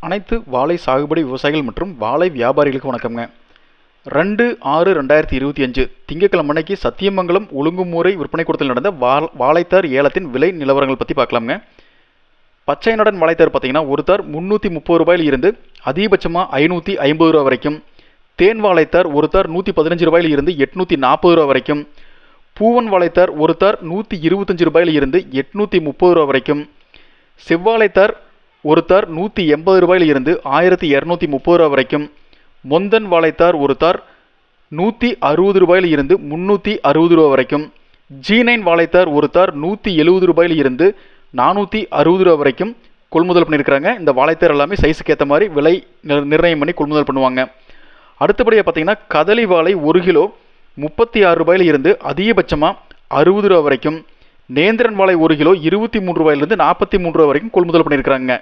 அனைத்து வாழை சாகுபடி விவசாயிகள் மற்றும் வாழை வியாபாரிகளுக்கு வணக்கம்ங்க. 2/6/2025 திங்கட்கிழமை அன்னைக்கு சத்தியமங்கலம் ஒழுங்குமுறை விற்பனை கூடத்தில் நடந்த வாழைத்தார் ஏலத்தின் விலை நிலவரங்கள் பற்றி பார்க்கலாம்ங்க. பச்சை நடன் வாழைத்தார் பார்த்தீங்கன்னா ஒரு தார் 330 ரூபாயில் இருந்து அதிகபட்சமாக 550 ரூபா வரைக்கும், தேன் வாழைத்தார் ஒரு தார் 115 ரூபாயில் இருந்து 840 ரூபா வரைக்கும், பூவன் வாழைத்தார் ஒரு தார் 125 ரூபாயில் இருந்து 830 ரூபா வரைக்கும், செவ்வாழைத்தார் ஒரு தார் 180 ரூபாயில் இருந்து 1230 ரூபா வரைக்கும், மொந்தன் வாழைத்தார் ஒரு தார் 160 ரூபாயில் இருந்து 360 ரூபா வரைக்கும், G9 வாழைத்தார் ஒரு தார் 170 ரூபாயில் இருந்து 460 ரூபா வரைக்கும் கொள்முதல் பண்ணியிருக்கிறாங்க. இந்த வாழைத்தார் எல்லாமே சைஸுக்கு ஏற்ற மாதிரி விலை நிர்ணயம் பண்ணி கொள்முதல் பண்ணுவாங்க. அடுத்தபடியாக பார்த்தீங்கன்னா கதலி வாழை 1 கிலோ 36 ரூபாயில் இருந்து அதிகபட்சமாக 60 ரூபா வரைக்கும், நேந்திரன் வாழை 1 கிலோ 23 ரூபாயிலிருந்து 43 ரூபா வரைக்கும் கொள்முதல் பண்ணியிருக்கிறாங்க.